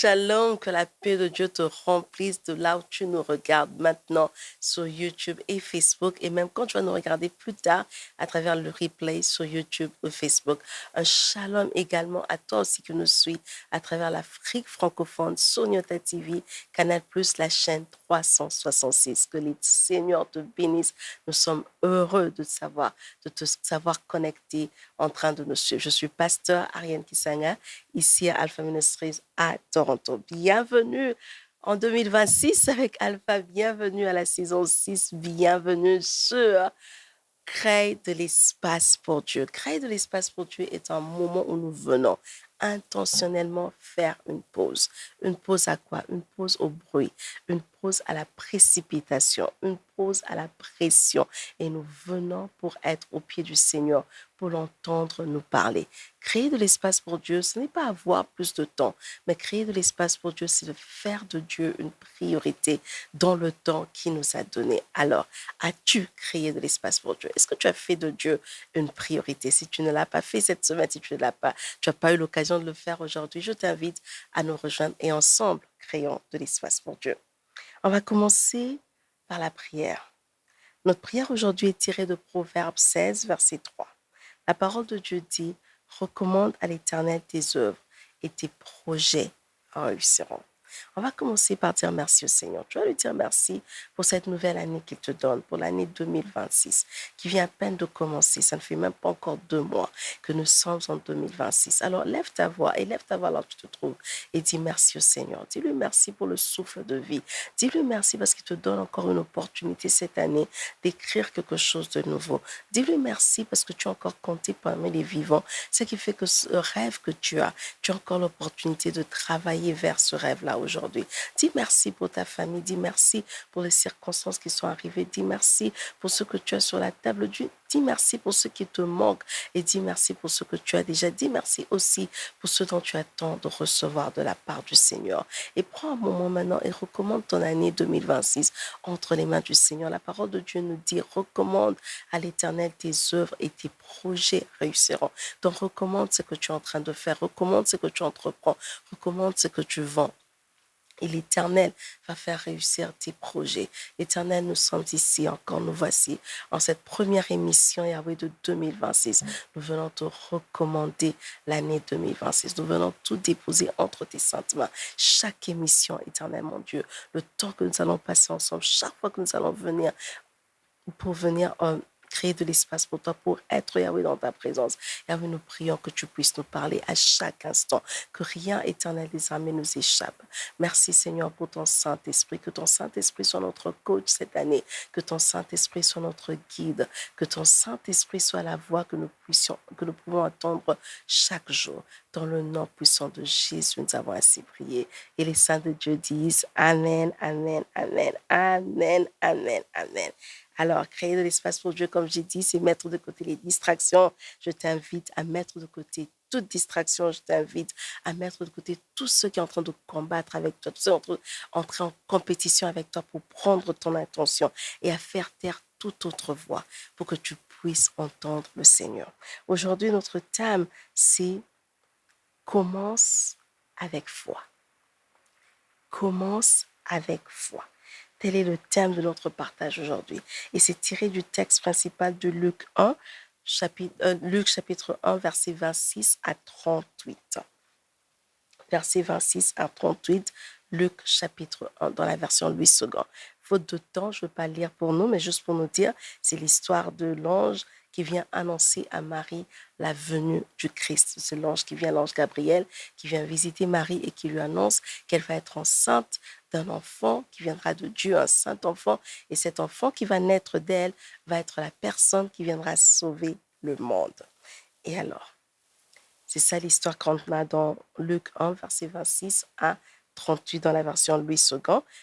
Shalom, que la paix de Dieu te remplisse de là où tu nous regardes maintenant sur YouTube et Facebook et même quand tu vas nous regarder plus tard à travers le replay sur YouTube ou Facebook. Un shalom également à toi aussi qui nous suit à travers l'Afrique francophone, Sonyota TV, Canal+, la chaîne 366. Que les Seigneurs te bénissent. Nous sommes heureux de te savoir connecté en train de nous suivre. Je suis pasteur Ariane Kisanga, ici à Alpha Ministries à Toronto. Bienvenue en 2026 avec Alpha, bienvenue à la saison 6, bienvenue sur Créer de l'espace pour Dieu. Créer de l'espace pour Dieu est un moment où nous venons intentionnellement faire une pause. Une pause à quoi? Une pause au bruit, une pause à la précipitation, une pause à la pression. Et nous venons pour être au pied du Seigneur, pour l'entendre nous parler. Créer de l'espace pour Dieu, ce n'est pas avoir plus de temps, mais créer de l'espace pour Dieu, c'est de faire de Dieu une priorité dans le temps qu'il nous a donné. Alors, as-tu créé de l'espace pour Dieu? Est-ce que tu as fait de Dieu une priorité? Si tu ne l'as pas fait cette semaine, si tu n'as pas eu l'occasion de le faire aujourd'hui, je t'invite à nous rejoindre et ensemble, créons de l'espace pour Dieu. On va commencer par la prière. Notre prière aujourd'hui est tirée de Proverbe 16, verset 3. La parole de Dieu dit, recommande à l'Éternel tes œuvres et tes projets réussiront. On va commencer par dire merci au Seigneur. Tu vas lui dire merci pour cette nouvelle année qu'il te donne, pour l'année 2026, qui vient à peine de commencer. Ça ne fait même pas encore 2 mois que nous sommes en 2026. Alors, lève ta voix là où tu te trouves et dis merci au Seigneur. Dis-lui merci pour le souffle de vie. Dis-lui merci parce qu'il te donne encore une opportunité cette année d'écrire quelque chose de nouveau. Dis-lui merci parce que tu as encore compté parmi les vivants, ce qui fait que ce rêve que tu as encore l'opportunité de travailler vers ce rêve-là aujourd'hui. Dis merci pour ta famille, dis merci pour les circonstances qui sont arrivées, dis merci pour ce que tu as sur la table, dis merci pour ce qui te manque et dis merci pour ce que tu as déjà. Dis merci aussi pour ce dont tu attends de recevoir de la part du Seigneur. Et prends un moment maintenant et recommande ton année 2026 entre les mains du Seigneur. La parole de Dieu nous dit, recommande à l'Éternel tes œuvres et tes projets réussiront. Donc recommande ce que tu es en train de faire, recommande ce que tu entreprends, recommande ce que tu vends. Et l'Éternel va faire réussir tes projets. L'Éternel, nous sommes ici encore, nous voici en cette première émission Yahweh de 2026. Nous venons te recommander l'année 2026. Nous venons tout déposer entre tes saintes mains. Chaque émission, Éternel mon Dieu, le temps que nous allons passer ensemble, chaque fois que nous allons venir pour venir créer de l'espace pour toi, pour être Yahweh dans ta présence. Yahweh, nous prions que tu puisses nous parler à chaque instant, que rien, Éternel des armées, nous échappe. Merci Seigneur pour ton Saint-Esprit, que ton Saint-Esprit soit notre coach cette année, que ton Saint-Esprit soit notre guide, que ton Saint-Esprit soit la voix que nous pouvons entendre chaque jour. Dans le nom puissant de Jésus, nous avons ainsi prié. Et les saints de Dieu disent Amen, Amen, Amen, Amen, Amen, Amen. Alors, créer de l'espace pour Dieu, comme j'ai dit, c'est mettre de côté les distractions. Je t'invite à mettre de côté toute distraction. Je t'invite à mettre de côté tous ceux qui sont en train de combattre avec toi, tous ceux qui sont entrer en compétition avec toi pour prendre ton attention et à faire taire toute autre voix pour que tu puisses entendre le Seigneur. Aujourd'hui, notre thème, c'est commence avec foi. Commence avec foi. Tel est le thème de notre partage aujourd'hui. Et c'est tiré du texte principal de Luc chapitre 1, verset 26 à 38. Verset 26 à 38, Luc chapitre 1, dans la version Louis II. Faute de temps, je ne veux pas lire pour nous, mais juste pour nous dire, c'est l'histoire de l'ange qui vient annoncer à Marie la venue du Christ. C'est l'ange Gabriel, qui vient visiter Marie et qui lui annonce qu'elle va être enceinte d'un enfant qui viendra de Dieu, un saint enfant. Et cet enfant qui va naître d'elle va être la personne qui viendra sauver le monde. Et alors, c'est ça l'histoire qu'on a dans Luc 1, verset 26 à 38 dans la version Louis II.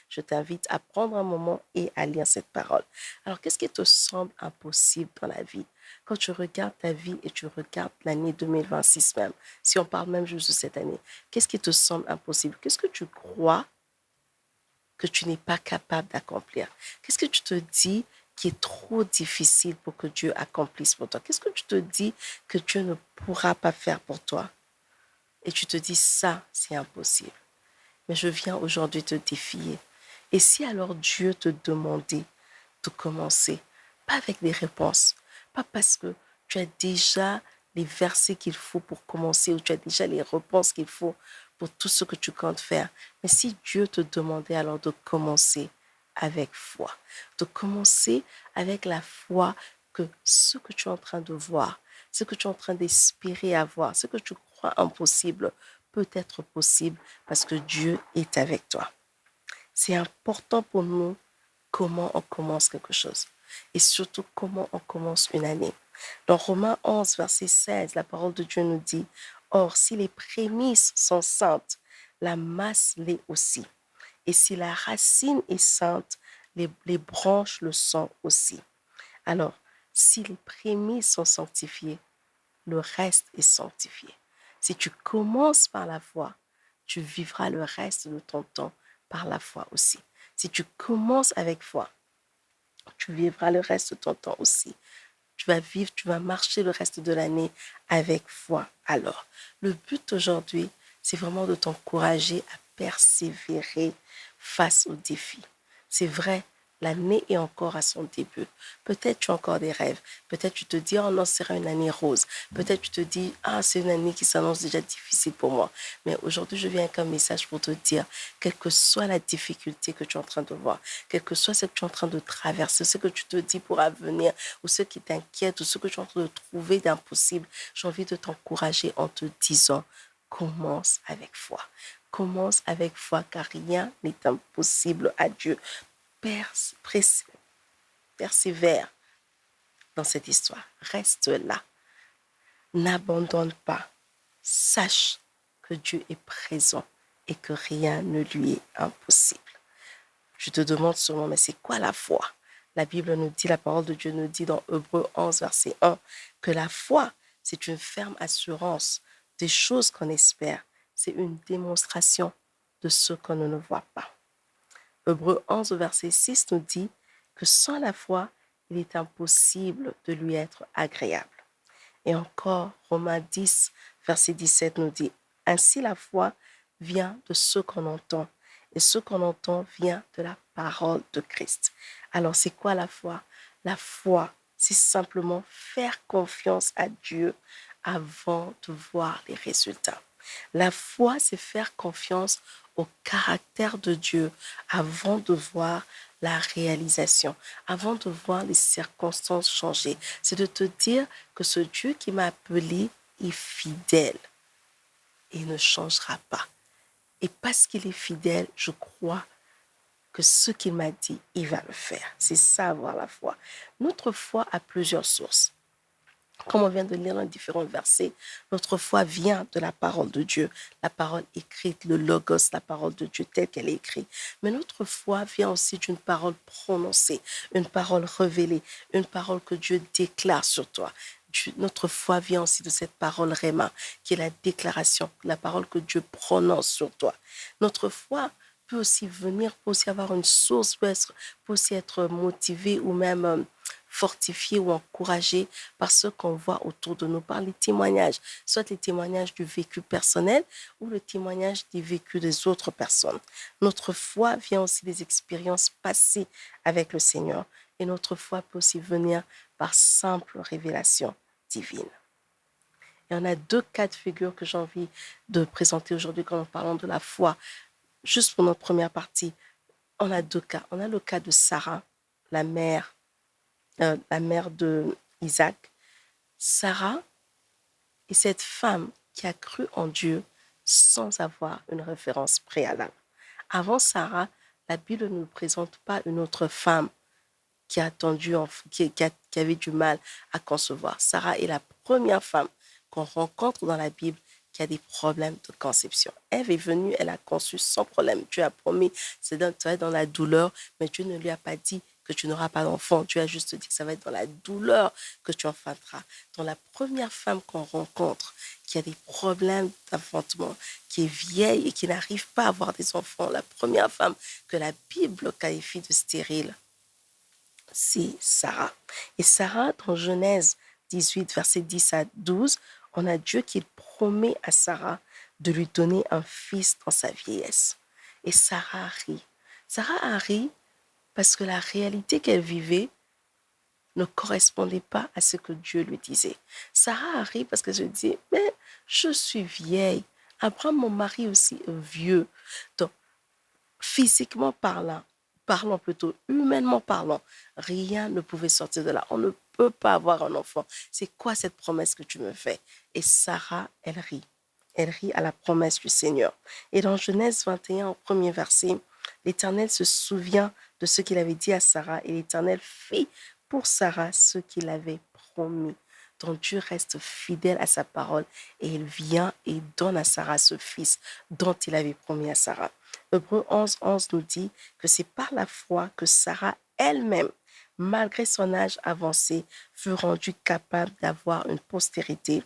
Je t'invite à prendre un moment et à lire cette parole. Alors, qu'est-ce qui te semble impossible dans la vie? Quand tu regardes ta vie et tu regardes l'année 2026 même, si on parle même juste de cette année, qu'est-ce qui te semble impossible? Qu'est-ce que tu crois que tu n'es pas capable d'accomplir? Qu'est-ce que tu te dis qui est trop difficile pour que Dieu accomplisse pour toi? Qu'est-ce que tu te dis que Dieu ne pourra pas faire pour toi? Et tu te dis, ça, c'est impossible. mais je viens aujourd'hui te défier. Et si alors Dieu te demandait de commencer, pas avec des réponses, pas parce que tu as déjà les versets qu'il faut pour commencer ou tu as déjà les réponses qu'il faut pour tout ce que tu comptes faire, mais si Dieu te demandait alors de commencer avec foi, de commencer avec la foi que ce que tu es en train de voir, ce que tu es en train d'espérer avoir, ce que tu crois impossible peut être possible parce que Dieu est avec toi. C'est important pour nous comment on commence quelque chose et surtout comment on commence une année. Dans Romains 11, verset 16, la parole de Dieu nous dit, Or, si les prémices sont saintes, la masse l'est aussi. Et si la racine est sainte, les branches le sont aussi. Alors, si les prémices sont sanctifiées, le reste est sanctifié. Si tu commences par la foi, tu vivras le reste de ton temps par la foi aussi. Si tu commences avec foi, tu vivras le reste de ton temps aussi. Tu vas vivre, tu vas marcher le reste de l'année avec foi. Alors, le but aujourd'hui, c'est vraiment de t'encourager à persévérer face aux défis. C'est vrai, l'année est encore à son début. Peut-être tu as encore des rêves. Peut-être tu te dis, oh non, ce sera une année rose. Peut-être tu te dis, ah, c'est une année qui s'annonce déjà difficile pour moi. Mais aujourd'hui, je viens avec un message pour te dire, quelle que soit la difficulté que tu es en train de voir, quel que soit ce que tu es en train de traverser, ce que tu te dis pour avenir, ou ce qui t'inquiète, ou ce que tu es en train de trouver d'impossible, j'ai envie de t'encourager en te disant, commence avec foi. Commence avec foi, car rien n'est impossible à Dieu. Persévère dans cette histoire. Reste là. N'abandonne pas. Sache que Dieu est présent et que rien ne lui est impossible. Je te demande sûrement, mais c'est quoi la foi? La Bible nous dit, la parole de Dieu nous dit dans Hébreux 11, verset 1, que la foi, c'est une ferme assurance des choses qu'on espère. C'est une démonstration de ce qu'on ne voit pas. Hébreux 11, verset 6 nous dit que sans la foi, il est impossible de lui être agréable. Et encore, Romains 10, verset 17 nous dit, ainsi la foi vient de ce qu'on entend, et ce qu'on entend vient de la parole de Christ. Alors, c'est quoi la foi? La foi, c'est simplement faire confiance à Dieu avant de voir les résultats. La foi, c'est faire confiance au caractère de Dieu avant de voir la réalisation, avant de voir les circonstances changer. C'est de te dire que ce Dieu qui m'a appelé est fidèle et ne changera pas. Et parce qu'il est fidèle, je crois que ce qu'il m'a dit, il va le faire. C'est ça, avoir la foi. Notre foi a plusieurs sources. Comme on vient de lire dans différents versets, notre foi vient de la parole de Dieu, la parole écrite, le logos, la parole de Dieu telle qu'elle est écrite. Mais notre foi vient aussi d'une parole prononcée, une parole révélée, une parole que Dieu déclare sur toi. Notre foi vient aussi de cette parole Réma, qui est la déclaration, la parole que Dieu prononce sur toi. Notre foi peut aussi venir, peut aussi avoir une source, peut aussi être motivée ou même fortifié ou encouragé par ce qu'on voit autour de nous, par les témoignages, soit les témoignages du vécu personnel ou le témoignage des vécus des autres personnes. Notre foi vient aussi des expériences passées avec le Seigneur et notre foi peut aussi venir par simple révélation divine. Et on a deux cas de figure que j'ai envie de présenter aujourd'hui quand nous parlons de la foi. Juste pour notre première partie, on a deux cas. On a le cas de Sarah, la mère de Isaac. Sarah est cette femme qui a cru en Dieu sans avoir une référence préalable. Avant Sarah, la Bible ne nous présente pas une autre femme qui a attendu, qui avait du mal à concevoir. Sarah est la première femme qu'on rencontre dans la Bible qui a des problèmes de conception. Ève est venue, elle a conçu sans problème. Dieu a promis, tu vas être dans la douleur, mais Dieu ne lui a pas dit que tu n'auras pas d'enfant. Dieu a juste dit que ça va être dans la douleur que tu enfanteras. Dans la première femme qu'on rencontre, qui a des problèmes d'enfantement, qui est vieille et qui n'arrive pas à avoir des enfants, la première femme que la Bible qualifie de stérile, c'est Sarah. Et Sarah, dans Genèse 18, versets 10 à 12, on a Dieu qui promet à Sarah de lui donner un fils dans sa vieillesse. Et Sarah rit. Sarah a ri parce que la réalité qu'elle vivait ne correspondait pas à ce que Dieu lui disait. Sarah a ri parce que je dis, mais je suis vieille. Abraham, mon mari aussi, est vieux. Donc, physiquement parlant, parlons plutôt, humainement parlant, rien ne pouvait sortir de là. On ne peut pas avoir un enfant. C'est quoi cette promesse que tu me fais? Et Sarah, elle rit. Elle rit à la promesse du Seigneur. Et dans Genèse 21, au premier verset, l'Éternel se souvient de ce qu'il avait dit à Sarah et l'Éternel fit pour Sarah ce qu'il avait promis. Donc Dieu reste fidèle à sa parole et il vient et donne à Sarah ce fils dont il avait promis à Sarah. Hébreux 11, 11 nous dit que c'est par la foi que Sarah elle-même, malgré son âge avancé, fut rendue capable d'avoir une postérité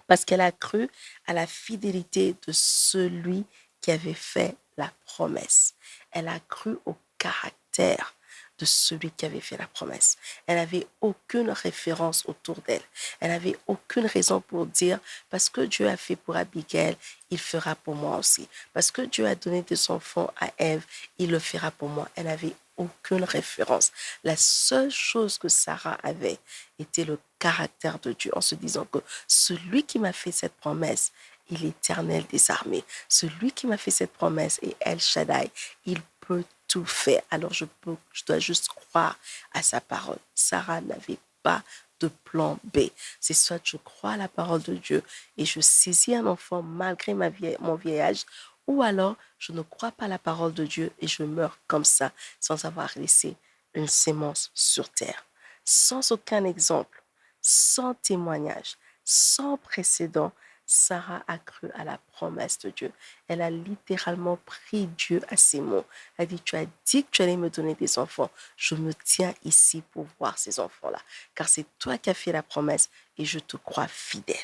parce qu'elle a cru à la fidélité de celui qui avait fait la promesse. Elle a cru au caractère de celui qui avait fait la promesse. Elle n'avait aucune référence autour d'elle. Elle n'avait aucune raison pour dire, parce que Dieu a fait pour Abigail, il fera pour moi aussi. Parce que Dieu a donné des enfants à Ève, il le fera pour moi. Elle n'avait aucune référence. La seule chose que Sarah avait était le caractère de Dieu, en se disant que celui qui m'a fait cette promesse est l'Éternel des armées. Celui qui m'a fait cette promesse est El Shaddai. Il peut tout faire. Alors je dois juste croire à sa parole. Sarah n'avait pas de plan B. C'est soit je crois à la parole de Dieu et je saisis un enfant malgré mon vieillage, ou alors je ne crois pas à la parole de Dieu et je meurs comme ça sans avoir laissé une sémence sur terre. Sans aucun exemple, sans témoignage, sans précédent, Sarah a cru à la promesse de Dieu. Elle a littéralement pris Dieu à ses mots. Elle a dit, tu as dit que tu allais me donner des enfants. Je me tiens ici pour voir ces enfants-là. Car c'est toi qui as fait la promesse et je te crois fidèle.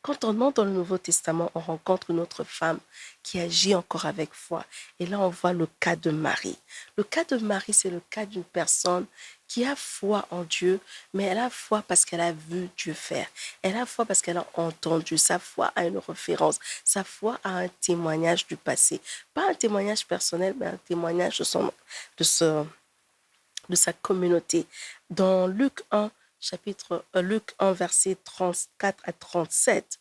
Quand on entre dans le Nouveau Testament, on rencontre une autre femme qui agit encore avec foi. Et là, on voit le cas de Marie. Le cas de Marie, c'est le cas d'une personne qui a foi en Dieu, mais elle a foi parce qu'elle a vu Dieu faire. Elle a foi parce qu'elle a entendu. Sa foi a une référence. Sa foi a un témoignage du passé. Pas un témoignage personnel, mais un témoignage de sa communauté. Dans Luc 1, Luc 1, verset 34 à 37,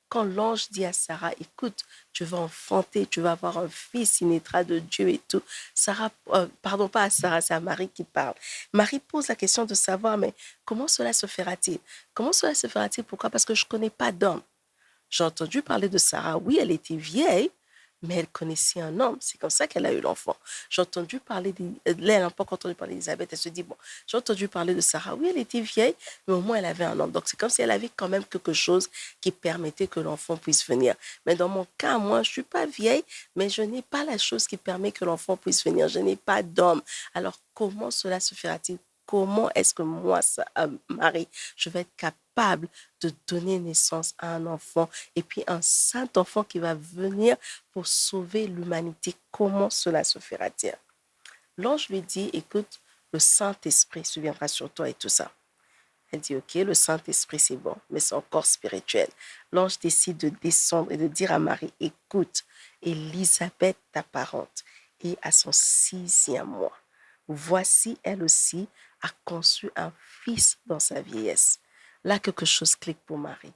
quand l'ange dit à Sarah, écoute, tu vas enfanter, tu vas avoir un fils, il naîtra de Dieu et tout. Sarah, pardon, pas à Sarah, c'est à Marie qui parle. Marie pose la question de savoir, mais comment cela se fera-t-il? Comment cela se fera-t-il? Pourquoi? Parce que je ne connais pas d'homme. J'ai entendu parler de Sarah. Oui, elle était vieille, mais elle connaissait un homme. C'est comme ça qu'elle a eu l'enfant. J'ai entendu parler elle n'a pas encore entendu parler d'Élisabeth. Elle se dit, bon, j'ai entendu parler de Sarah. Oui, elle était vieille, mais au moins elle avait un homme. Donc c'est comme si elle avait quand même quelque chose qui permettait que l'enfant puisse venir. Mais dans mon cas, moi, je ne suis pas vieille, mais je n'ai pas la chose qui permet que l'enfant puisse venir. Je n'ai pas d'homme. Alors comment cela se fera-t-il? Comment est-ce que moi, Marie, je vais être capable de donner naissance à un enfant et puis un saint enfant qui va venir pour sauver l'humanité? Comment cela se fera-t-il? L'ange lui dit, écoute, le Saint-Esprit se viendra sur toi et tout ça. Elle dit, ok, le Saint-Esprit, c'est bon, mais c'est encore spirituel. L'ange décide de descendre et de dire à Marie, écoute, Élisabeth, ta parente, est à son 6e mois. Voici, elle aussi a conçu un fils dans sa vieillesse. Là, quelque chose clique pour Marie.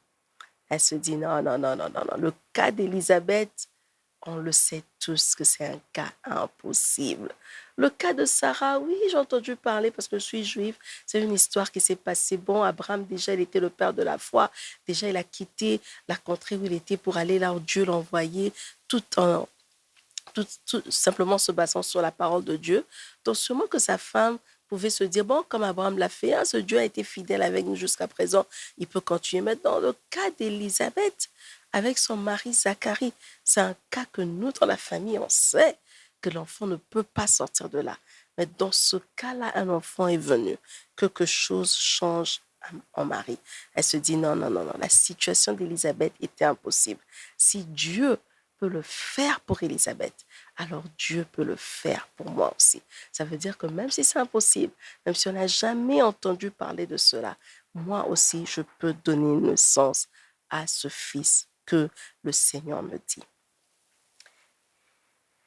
Elle se dit, non, non, non, non, non, non. Le cas d'Élisabeth, on le sait tous que c'est un cas impossible. Le cas de Sarah, oui, j'ai entendu parler parce que je suis juive. C'est une histoire qui s'est passée. Bon, Abraham, déjà, il était le père de la foi. Déjà, il a quitté la contrée où il était pour aller là où Dieu l'envoyait, tout simplement se basant sur la parole de Dieu. Donc, sûrement que sa femme pouvait se dire, bon, comme Abraham l'a fait, hein, ce Dieu a été fidèle avec nous jusqu'à présent, il peut continuer. Mais dans le cas d'Élisabeth, avec son mari Zacharie, c'est un cas que nous, dans la famille, on sait que l'enfant ne peut pas sortir de là. Mais dans ce cas-là, un enfant est venu. Quelque chose change en Marie. Elle se dit, non, non, non, non, la situation d'Élisabeth était impossible. Si Dieu peut le faire pour Élisabeth, alors Dieu peut le faire pour moi aussi. Ça veut dire que même si c'est impossible, même si on n'a jamais entendu parler de cela, moi aussi, je peux donner naissance à ce fils que le Seigneur me dit.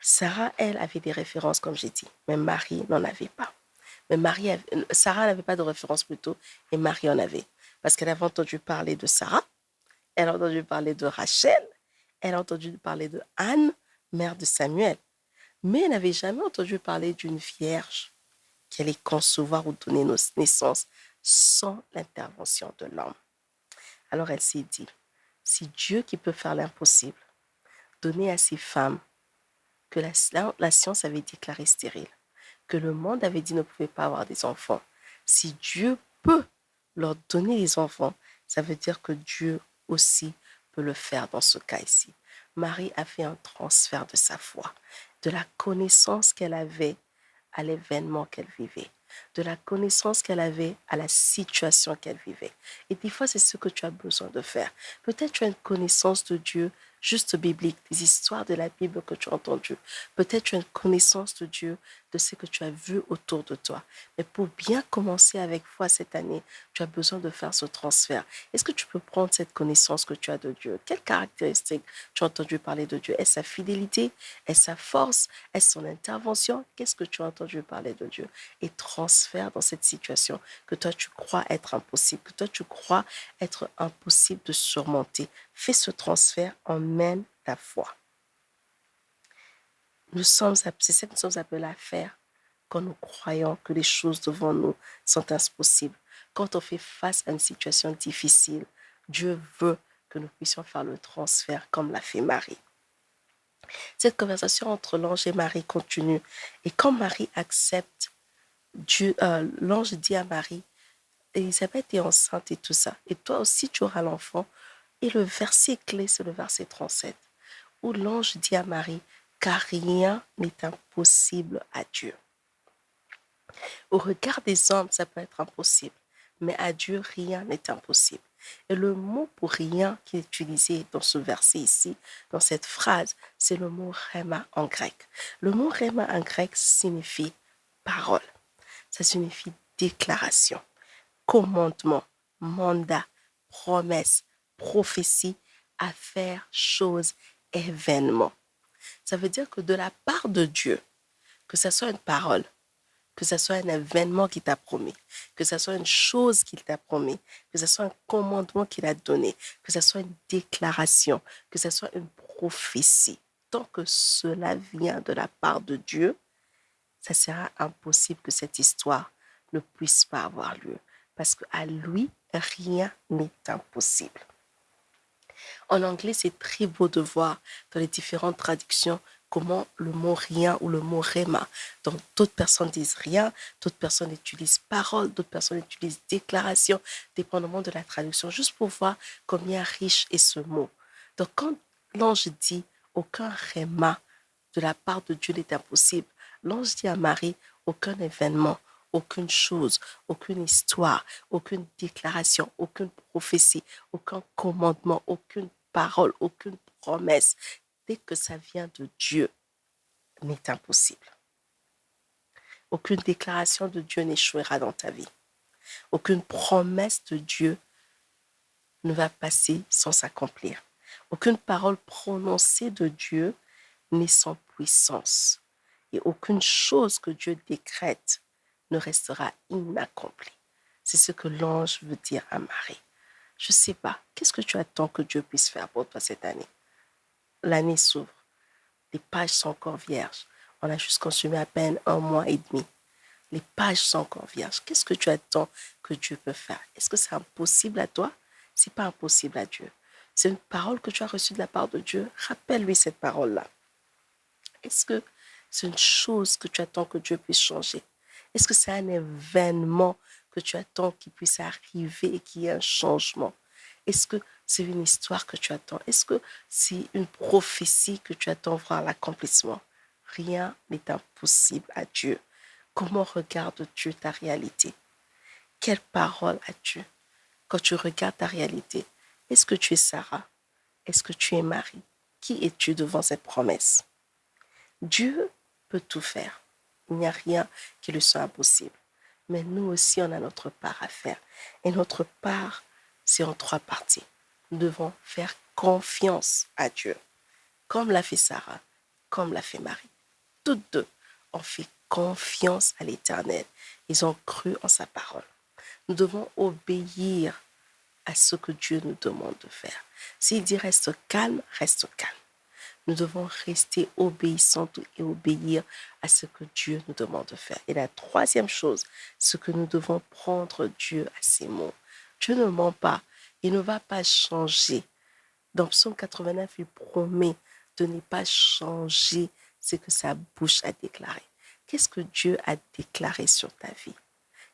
Sarah, elle, avait des références, comme j'ai dit, mais Marie n'en avait pas. Mais Sarah n'avait pas de référence plutôt, et Marie en avait. Parce qu'elle avait entendu parler de Sarah, elle a entendu parler de Rachel, elle a entendu parler de Anne, mère de Samuel. Mais elle n'avait jamais entendu parler d'une vierge qui allait concevoir ou donner naissance sans l'intervention de l'homme. Alors elle s'est dit, si Dieu qui peut faire l'impossible, donnait à ces femmes que la science avait déclaré stérile, que le monde avait dit ne pouvait pas avoir des enfants, si Dieu peut leur donner des enfants, ça veut dire que Dieu aussi peut le faire dans ce cas ici. Marie a fait un transfert de sa foi, de la connaissance qu'elle avait à l'événement qu'elle vivait, de la connaissance qu'elle avait à la situation qu'elle vivait. Et des fois, c'est ce que tu as besoin de faire. Peut-être tu as une connaissance de Dieu juste biblique, des histoires de la Bible que tu as entendues. Peut-être tu as une connaissance de Dieu, de ce que tu as vu autour de toi. Mais pour bien commencer avec foi cette année, tu as besoin de faire ce transfert. Est-ce que tu peux prendre cette connaissance que tu as de Dieu? Quelles caractéristiques tu as entendu parler de Dieu? Est-ce sa fidélité? Est-ce sa force? Est-ce son intervention? Qu'est-ce que tu as entendu parler de Dieu? Et transfère dans cette situation que toi tu crois être impossible, que toi tu crois être impossible de surmonter. Fais ce transfert, emmène ta foi. C'est ce que nous sommes appelés à faire quand nous croyons que les choses devant nous sont impossibles. Quand on fait face à une situation difficile, Dieu veut que nous puissions faire le transfert comme l'a fait Marie. Cette conversation entre l'ange et Marie continue. Et quand Marie accepte, l'ange dit à Marie, Élisabeth est enceinte et tout ça. Et toi aussi, tu auras l'enfant. Et le verset clé, c'est le verset 37, où l'ange dit à Marie, car rien n'est impossible à Dieu. Au regard des hommes, ça peut être impossible, mais à Dieu, rien n'est impossible. Et le mot pour rien qui est utilisé dans ce verset ici, dans cette phrase, c'est le mot rhéma en grec. Le mot rhéma en grec signifie parole. Ça signifie déclaration, commandement, mandat, promesse, prophétie, affaire, chose, événement. Ça veut dire que de la part de Dieu, que ce soit une parole, que ce soit un événement qu'il t'a promis, que ce soit une chose qu'il t'a promis, que ce soit un commandement qu'il a donné, que ce soit une déclaration, que ce soit une prophétie. Tant que cela vient de la part de Dieu, ça sera impossible que cette histoire ne puisse pas avoir lieu. Parce qu'à lui, rien n'est impossible. En anglais, c'est très beau de voir dans les différentes traductions comment le mot rien ou le mot rhéma. Donc, d'autres personnes disent rien, d'autres personnes utilisent parole, d'autres personnes utilisent déclaration, dépendamment de la traduction, juste pour voir combien riche est ce mot. Donc, quand l'ange dit aucun rhéma de la part de Dieu n'est impossible, l'ange dit à Marie aucun événement, aucune chose, aucune histoire, aucune déclaration, aucune prophétie, aucun commandement, aucune parole, aucune promesse, dès que ça vient de Dieu, n'est impossible. Aucune déclaration de Dieu n'échouera dans ta vie. Aucune promesse de Dieu ne va passer sans s'accomplir. Aucune parole prononcée de Dieu n'est sans puissance. Et aucune chose que Dieu décrète ne restera inaccomplie. C'est ce que l'ange veut dire à Marie. Je ne sais pas, qu'est-ce que tu attends que Dieu puisse faire pour toi cette année? L'année s'ouvre. Les pages sont encore vierges. On a juste consumé à peine 1 mois et demi. Les pages sont encore vierges. Qu'est-ce que tu attends que Dieu peut faire? Est-ce que c'est impossible à toi? Ce n'est pas impossible à Dieu. C'est une parole que tu as reçue de la part de Dieu. Rappelle-lui cette parole-là. Est-ce que c'est une chose que tu attends que Dieu puisse changer? Est-ce que c'est un événement que tu attends qu'il puisse arriver et qu'il y ait un changement? Est-ce que c'est une histoire que tu attends? Est-ce que c'est une prophétie que tu attends voir l'accomplissement? Rien n'est impossible à Dieu. Comment regardes-tu ta réalité? Quelle parole as-tu quand tu regardes ta réalité? Est-ce que tu es Sarah? Est-ce que tu es Marie? Qui es-tu devant cette promesse? Dieu peut tout faire. Il n'y a rien qui lui soit impossible. Mais nous aussi, on a notre part à faire. Et notre part, c'est en 3 parties. Nous devons faire confiance à Dieu, comme l'a fait Sarah, comme l'a fait Marie. toutes deux ont fait confiance à l'Éternel. Ils ont cru en sa parole. Nous devons obéir à ce que Dieu nous demande de faire. S'il dit reste calme, reste calme. Nous devons rester obéissants et obéir à ce que Dieu nous demande de faire. Et la troisième chose, c'est que nous devons prendre Dieu à ses mots. Dieu ne ment pas. Il ne va pas changer. Dans Psaume 89, il promet de ne pas changer ce que sa bouche a déclaré. Qu'est-ce que Dieu a déclaré sur ta vie?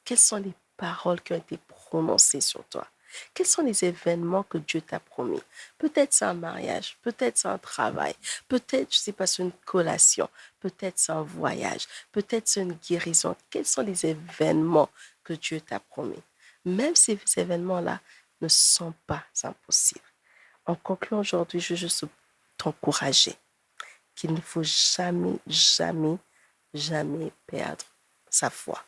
Quelles sont les paroles qui ont été prononcées sur toi? Quels sont les événements que Dieu t'a promis? Peut-être c'est un mariage, peut-être c'est un travail, peut-être, je ne sais pas, c'est une collation, peut-être c'est un voyage, peut-être c'est une guérison. Quels sont les événements que Dieu t'a promis? Même ces événements-là ne sont pas impossibles. En concluant aujourd'hui, je veux juste t'encourager qu'il ne faut jamais, jamais, jamais perdre sa foi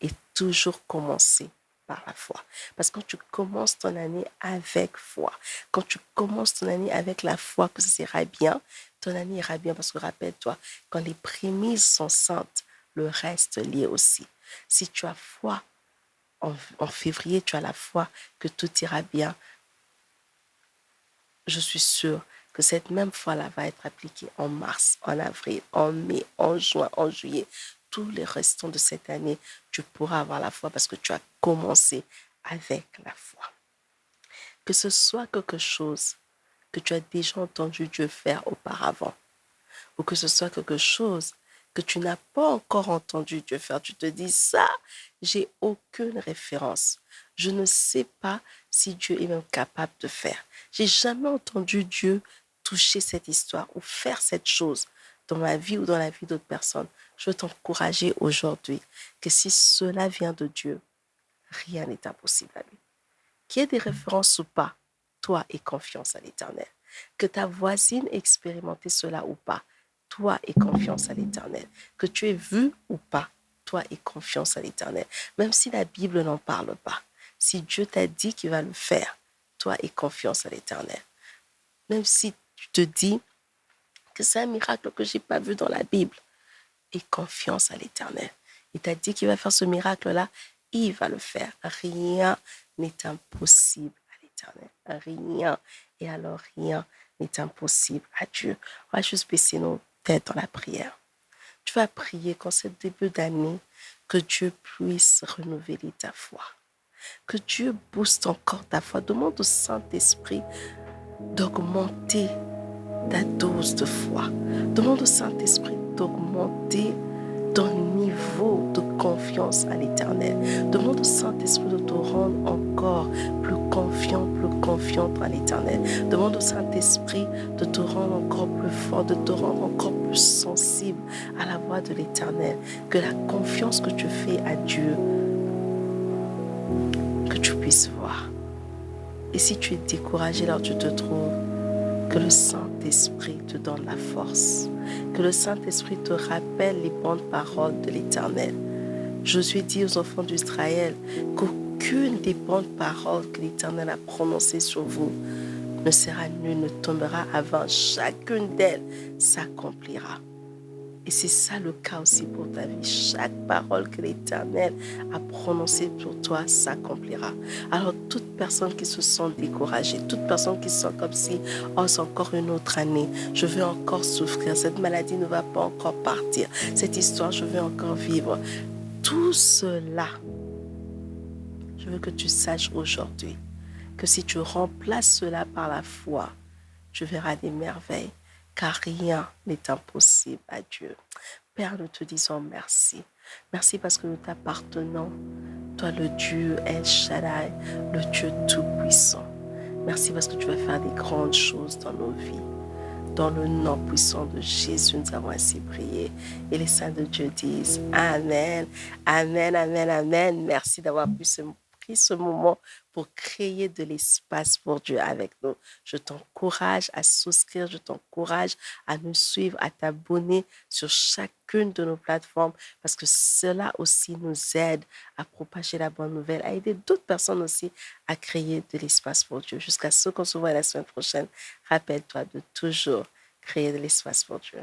et toujours commencer par la foi. Parce que quand tu commences ton année avec foi, quand tu commences ton année avec la foi que ça ira bien, ton année ira bien. Parce que rappelle-toi, quand les prémices sont saintes, le reste l'est aussi. Si tu as foi en février, tu as la foi que tout ira bien, je suis sûre que cette même foi-là va être appliquée en mars, en avril, en mai, en juin, en juillet. Tous les restants de cette année, tu pourras avoir la foi parce que tu as commencé avec la foi. Que ce soit quelque chose que tu as déjà entendu Dieu faire auparavant, ou que ce soit quelque chose que tu n'as pas encore entendu Dieu faire, tu te dis ça, j'ai aucune référence. Je ne sais pas si Dieu est même capable de faire. J'ai jamais entendu Dieu toucher cette histoire ou faire cette chose dans ma vie ou dans la vie d'autres personnes. Je veux t'encourager aujourd'hui que si cela vient de Dieu, rien n'est impossible à lui. Qu'il y ait des références ou pas, toi aie confiance à l'Éternel. Que ta voisine ait expérimenté cela ou pas, toi aie confiance à l'Éternel. Que tu aies vu ou pas, toi aie confiance à l'Éternel. Même si la Bible n'en parle pas, si Dieu t'a dit qu'il va le faire, toi aie confiance à l'Éternel. Même si tu te dis que c'est un miracle que je n'ai pas vu dans la Bible, aie confiance à l'Éternel. Il t'a dit qu'il va faire ce miracle-là, il va le faire. Rien n'est impossible à l'Éternel. Rien. Et alors rien n'est impossible à Dieu. On va juste baisser nos têtes dans la prière. Tu vas prier qu'en ce début d'année, que Dieu puisse renouveler ta foi. Que Dieu booste encore ta foi. Demande au Saint-Esprit d'augmenter ta dose de foi. Demande au Saint-Esprit d'augmenter ton niveau de confiance à l'Éternel. Demande au Saint-Esprit de te rendre encore plus confiant, plus confiante à l'Éternel. Demande au Saint-Esprit de te rendre encore plus fort, de te rendre encore plus sensible à la voix de l'Éternel. Que la confiance que tu fais à Dieu, que tu puisses voir. Et si tu es découragé là où tu te trouves, que le Saint-Esprit te donne la force. Que le Saint-Esprit te rappelle les bonnes paroles de l'Éternel. Josué dit aux enfants d'Israël qu'aucune des bonnes paroles que l'Éternel a prononcées sur vous ne sera nulle, ne tombera avant. Chacune d'elles s'accomplira. Et c'est ça le cas aussi pour ta vie. Chaque parole que l'Éternel a prononcée pour toi s'accomplira. Alors toute personne qui se sent découragée, toute personne qui se sent comme si, oh c'est encore une autre année, je veux encore souffrir, cette maladie ne va pas encore partir, cette histoire je veux encore vivre. Tout cela, je veux que tu saches aujourd'hui que si tu remplaces cela par la foi, tu verras des merveilles. Car rien n'est impossible à Dieu. Père, nous te disons merci. Merci parce que nous t'appartenons. Toi, le Dieu El Shaddai, le Dieu Tout-Puissant. Merci parce que tu vas faire des grandes choses dans nos vies. Dans le nom puissant de Jésus, nous avons ainsi prié. Et les saints de Dieu disent Amen, Amen, Amen, Amen. Merci d'avoir pris ce moment pour créer de l'espace pour Dieu avec nous. Je t'encourage à souscrire, je t'encourage à nous suivre, à t'abonner sur chacune de nos plateformes parce que cela aussi nous aide à propager la bonne nouvelle, à aider d'autres personnes aussi à créer de l'espace pour Dieu. Jusqu'à ce qu'on se voit la semaine prochaine, rappelle-toi de toujours créer de l'espace pour Dieu.